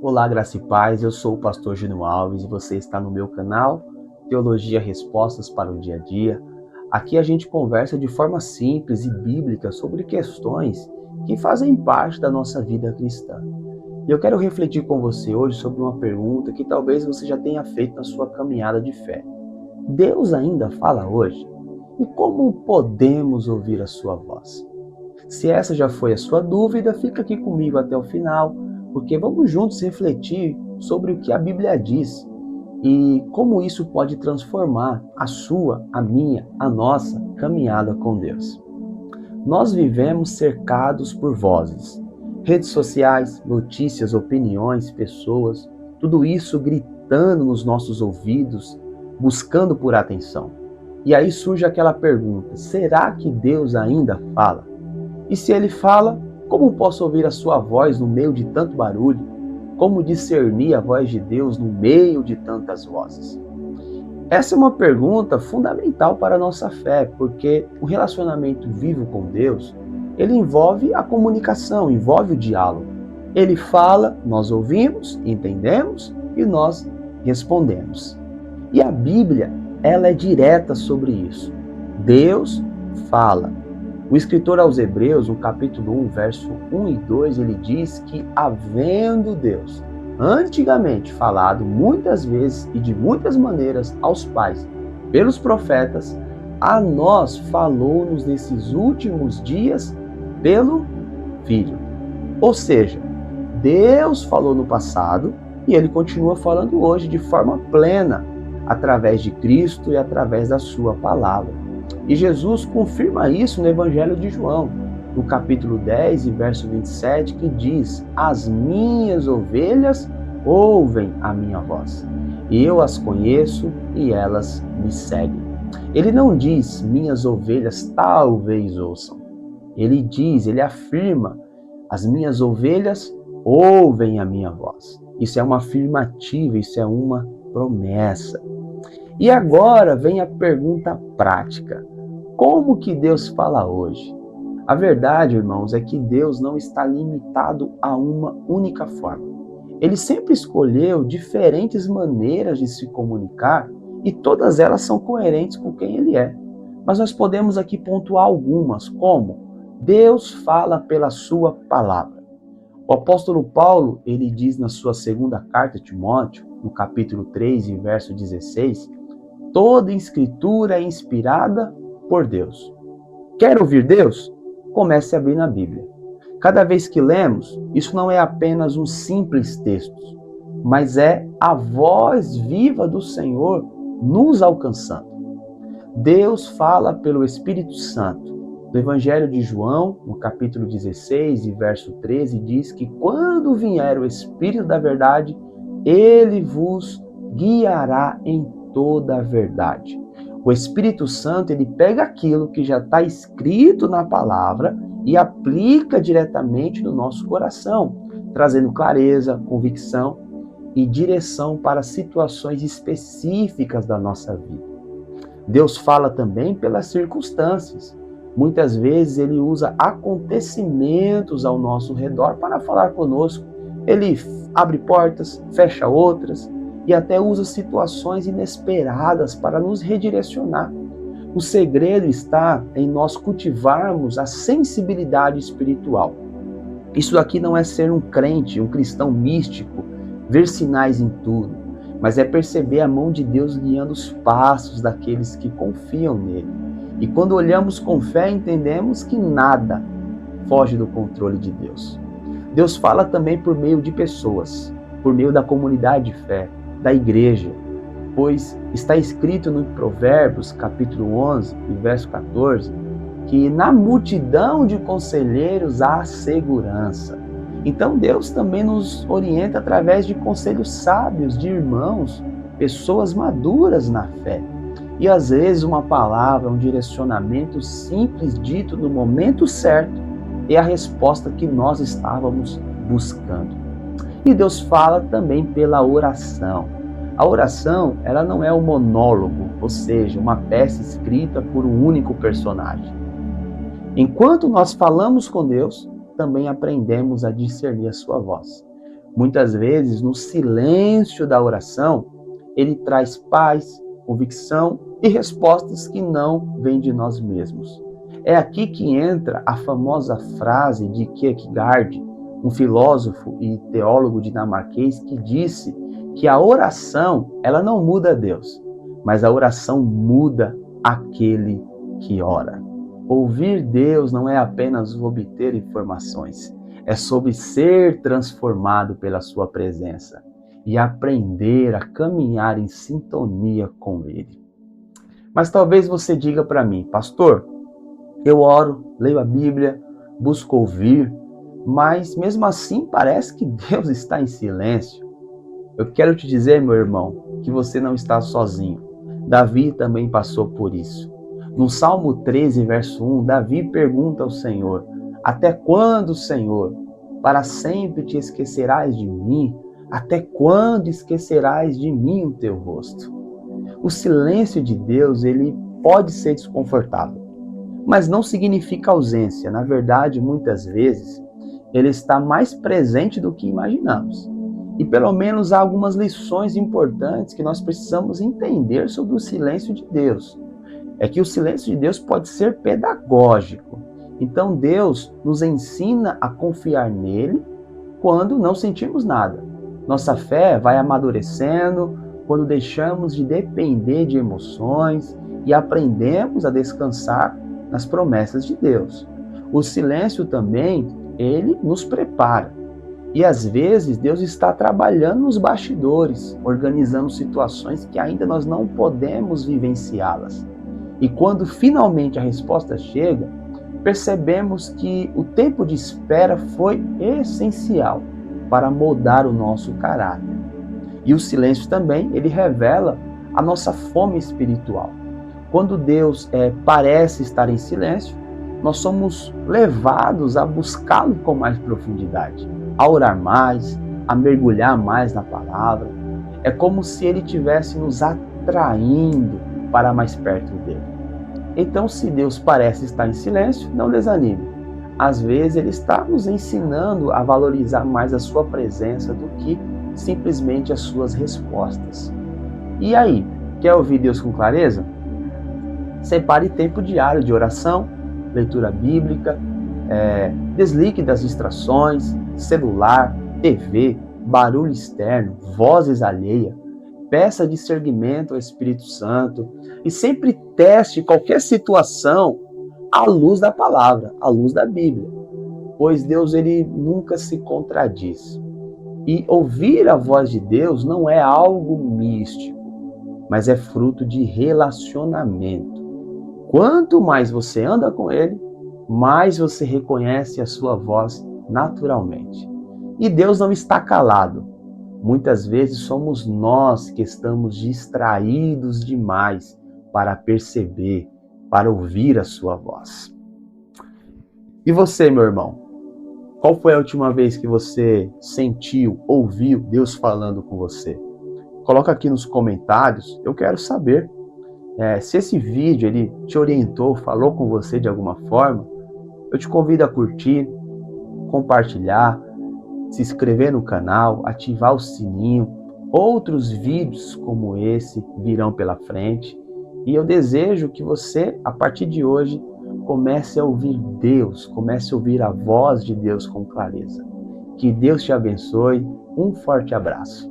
Olá, graça e paz, eu sou o pastor Júnior Alves e você está no meu canal Teologia Respostas para o Dia a Dia. Aqui a gente conversa de forma simples e bíblica sobre questões que fazem parte da nossa vida cristã. E eu quero refletir com você hoje sobre uma pergunta que talvez você já tenha feito na sua caminhada de fé. Deus ainda fala hoje? E como podemos ouvir a sua voz? Se essa já foi a sua dúvida, fica aqui comigo até o final, porque vamos juntos refletir sobre o que a Bíblia diz e como isso pode transformar a sua, a minha, a nossa caminhada com Deus. Nós vivemos cercados por vozes, redes sociais, notícias, opiniões, pessoas, tudo isso gritando nos nossos ouvidos, buscando por atenção. E aí surge aquela pergunta: será que Deus ainda fala? E se ele fala, como posso ouvir a sua voz no meio de tanto barulho? Como discernir a voz de Deus no meio de tantas vozes? Essa é uma pergunta fundamental para a nossa fé, porque o relacionamento vivo com Deus, ele envolve a comunicação, envolve o diálogo. Ele fala, nós ouvimos, entendemos e nós respondemos. E a Bíblia, ela é direta sobre isso. Deus fala. O escritor aos Hebreus, no capítulo 1, verso 1 e 2, ele diz que, havendo Deus antigamente falado muitas vezes e de muitas maneiras aos pais, pelos profetas, a nós falou-nos nesses últimos dias pelo Filho. Ou seja, Deus falou no passado e ele continua falando hoje de forma plena, através de Cristo e através da sua palavra. E Jesus confirma isso no Evangelho de João, no capítulo 10 e verso 27, que diz: as minhas ovelhas ouvem a minha voz, e eu as conheço e elas me seguem. Ele não diz: minhas ovelhas talvez ouçam. Ele diz, ele afirma: as minhas ovelhas ouvem a minha voz. Isso é uma afirmativa, isso é uma promessa. E agora vem a pergunta prática: como que Deus fala hoje? A verdade, irmãos, é que Deus não está limitado a uma única forma. Ele sempre escolheu diferentes maneiras de se comunicar e todas elas são coerentes com quem Ele é. Mas nós podemos aqui pontuar algumas, como Deus fala pela sua palavra. O apóstolo Paulo, ele diz na sua segunda carta a Timóteo, no capítulo 3 e verso 16, toda escritura é inspirada por Deus. Quer ouvir Deus? Comece a abrir na Bíblia. Cada vez que lemos, isso não é apenas um simples texto, mas é a voz viva do Senhor nos alcançando. Deus fala pelo Espírito Santo. No Evangelho de João, no capítulo 16 e verso 13, diz que quando vier o Espírito da verdade, ele vos guiará em toda a verdade. O Espírito Santo, ele pega aquilo que já está escrito na palavra e aplica diretamente no nosso coração, trazendo clareza, convicção e direção para situações específicas da nossa vida. Deus fala também pelas circunstâncias. Muitas vezes ele usa acontecimentos ao nosso redor para falar conosco. Ele abre portas, fecha outras, e até usa situações inesperadas para nos redirecionar. O segredo está em nós cultivarmos a sensibilidade espiritual. Isso aqui não é ser um crente, um cristão místico, ver sinais em tudo, mas é perceber a mão de Deus guiando os passos daqueles que confiam nele. E quando olhamos com fé, entendemos que nada foge do controle de Deus. Deus fala também por meio de pessoas, por meio da comunidade de fé, da igreja, pois está escrito no Provérbios, capítulo 11, verso 14, que na multidão de conselheiros há segurança. Então Deus também nos orienta através de conselhos sábios de irmãos, pessoas maduras na fé. E às vezes uma palavra, um direcionamento simples dito no momento certo é a resposta que nós estávamos buscando. E Deus fala também pela oração. A oração, ela não é um monólogo, ou seja, uma peça escrita por um único personagem. Enquanto nós falamos com Deus, também aprendemos a discernir a sua voz. Muitas vezes, no silêncio da oração, ele traz paz, convicção e respostas que não vêm de nós mesmos. É aqui que entra a famosa frase de Kierkegaard, um filósofo e teólogo dinamarquês, que disse que a oração, ela não muda Deus, mas a oração muda aquele que ora. Ouvir Deus não é apenas obter informações, é sobre ser transformado pela sua presença e aprender a caminhar em sintonia com Ele. Mas talvez você diga para mim, pastor, eu oro, leio a Bíblia, busco ouvir, mas mesmo assim parece que Deus está em silêncio. Eu quero te dizer, meu irmão, que você não está sozinho. Davi também passou por isso. No Salmo 13, verso 1, Davi pergunta ao Senhor: até quando, Senhor? Para sempre te esquecerás de mim? Até quando esquecerás de mim o teu rosto? O silêncio de Deus, ele pode ser desconfortável, mas não significa ausência. Na verdade, muitas vezes, ele está mais presente do que imaginamos. E pelo menos há algumas lições importantes que nós precisamos entender sobre o silêncio de Deus. É que o silêncio de Deus pode ser pedagógico. Então Deus nos ensina a confiar nele quando não sentimos nada. Nossa fé vai amadurecendo quando deixamos de depender de emoções e aprendemos a descansar nas promessas de Deus. O silêncio também, ele nos prepara. E às vezes Deus está trabalhando nos bastidores, organizando situações que ainda nós não podemos vivenciá-las. E quando finalmente a resposta chega, percebemos que o tempo de espera foi essencial para moldar o nosso caráter. E o silêncio também, ele revela a nossa fome espiritual. Quando Deus parece estar em silêncio, nós somos levados a buscá-lo com mais profundidade, a orar mais, a mergulhar mais na palavra. É como se ele estivesse nos atraindo para mais perto dele. Então, se Deus parece estar em silêncio, não desanime. Às vezes ele está nos ensinando a valorizar mais a sua presença do que simplesmente as suas respostas. E aí, quer ouvir Deus com clareza? Separe tempo diário de oração, leitura bíblica, desligue das distrações, celular, TV, barulho externo, vozes alheias. Peça discernimento ao Espírito Santo e sempre teste qualquer situação à luz da palavra, à luz da Bíblia, pois Deus ele nunca se contradiz. E ouvir a voz de Deus não é algo místico, mas é fruto de relacionamento. Quanto mais você anda com Ele, mais você reconhece a sua voz naturalmente. E Deus não está calado. Muitas vezes somos nós que estamos distraídos demais para perceber, para ouvir a sua voz. E você, meu irmão? Qual foi a última vez que você sentiu, ouviu Deus falando com você? Coloca aqui nos comentários, eu quero saber. Se esse vídeo ele te orientou, falou com você de alguma forma, eu te convido a curtir, compartilhar, se inscrever no canal, ativar o sininho. Outros vídeos como esse virão pela frente. E eu desejo que você, a partir de hoje, comece a ouvir Deus, comece a ouvir a voz de Deus com clareza. Que Deus te abençoe. Um forte abraço.